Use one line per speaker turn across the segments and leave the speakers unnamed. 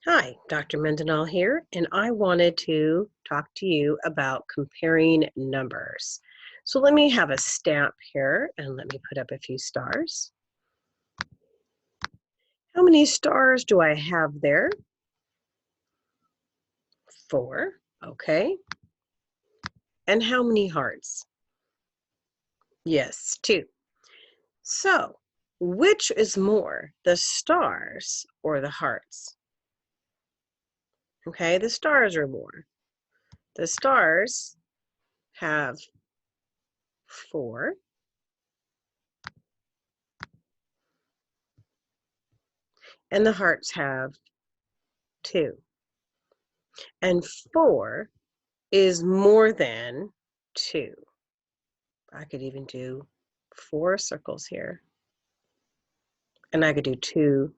Hi, Dr. Mendenall here, and I wanted to talk to you about comparing numbers. So let me have a stamp here and let me put up a few stars. How many stars do I have there? 4, okay. And how many hearts? Yes, 2. So which is more, the stars or the hearts? Okay, the stars are more. The stars have 4. And the hearts have 2. And 4 is more than 2. I could even do 4 circles here. And I could do 2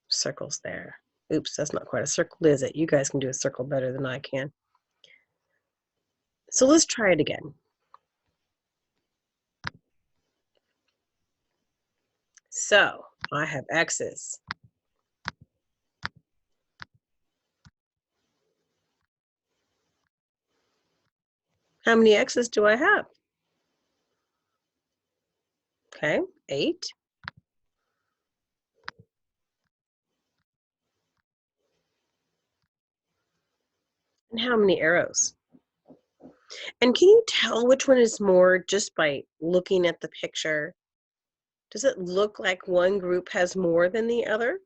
circles there. Oops, that's not quite a circle, is it? You guys can do a circle better than I can. So let's try it again. So I have x's. How many x's do I have? Okay, 8. And how many arrows? And can you tell which one is more just by looking at the picture? Does it look like one group has more than the other?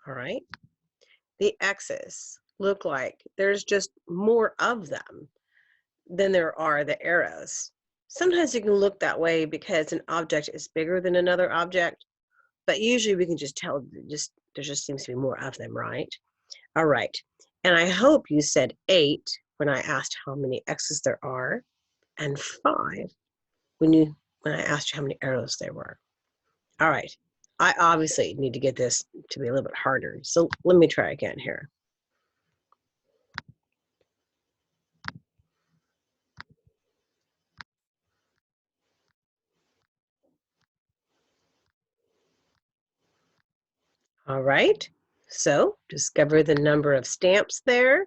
All right. The x's look like there's just more of them than there are the arrows. Sometimes it can look that way because an object is bigger than another object, but usually we can just tell there just seems to be more of them, right? All right. And I hope you said 8 when I asked how many x's there are, and 5 when I asked you how many arrows there were. All right. I obviously need to get this to be a little bit harder. So let me try again here. All right, so discover the number of stamps there.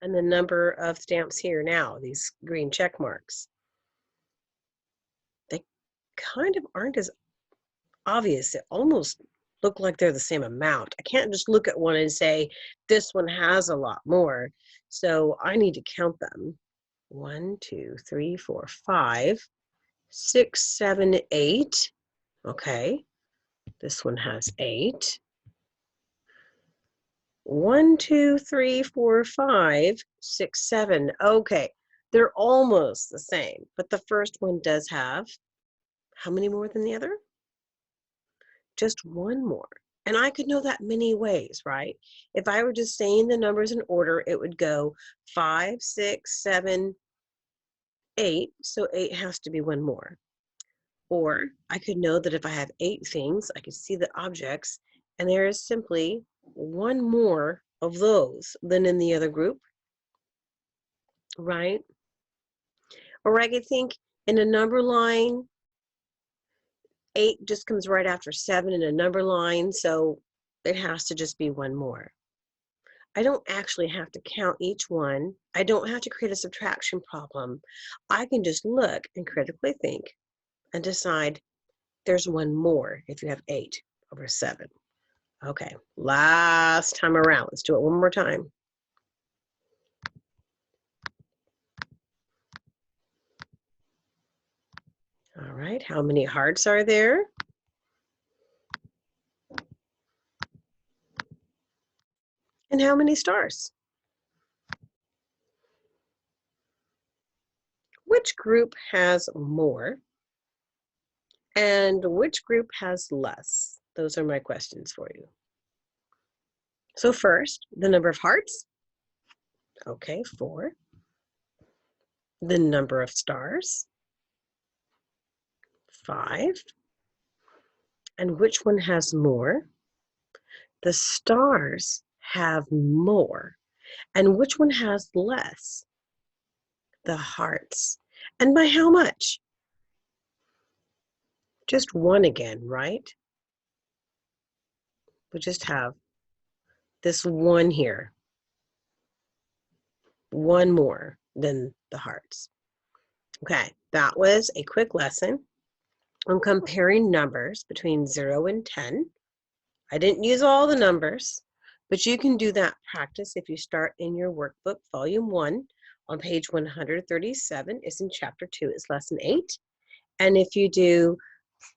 And the number of stamps here now, these green check marks. They kind of aren't as obvious. They almost look like they're the same amount. I can't just look at one and say, this one has a lot more. So I need to count them. 1, 2, 3, 4, 5, 6, 7, 8. Okay, this one has 8. 1, 2, 3, 4, 5, 6, 7. Okay, they're almost the same, but the first one does have how many more than the other? Just one more. And I could know that many ways, right? If I were just saying the numbers in order, it would go 5, 6, 7, 8. So 8 has to be one more. Or I could know that if I have 8 things, I could see the objects, and there is simply one more of those than in the other group, right? Or I could think in a number line, 8 just comes right after 7 in a number line, so it has to just be one more. I don't actually have to count each one. I don't have to create a subtraction problem. I can just look and critically think and decide there's one more if you have 8 over 7. Okay, last time around. Let's do it one more time. All right, how many hearts are there? And how many stars? Which group has more? And which group has less? Those are my questions for you. So first, the number of hearts. Okay, 4. The number of stars. 5. And which one has more? The stars have more. And which one has less? the hearts. And by how much? Just one again, right? We just have this one here. One more than the hearts. Okay, that was a quick lesson on comparing numbers between 0 and 10. I didn't use all the numbers, but you can do that practice if you start in your workbook, volume 1, on page 137. It's in chapter 2, it's lesson 8. And if you do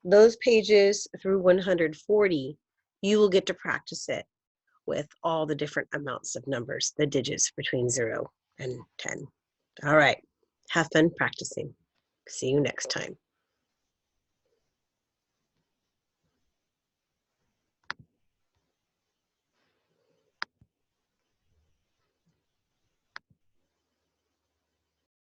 those pages through 140, you will get to practice it with all the different amounts of numbers, the digits between 0 and 10. All right, have fun practicing. See you next time.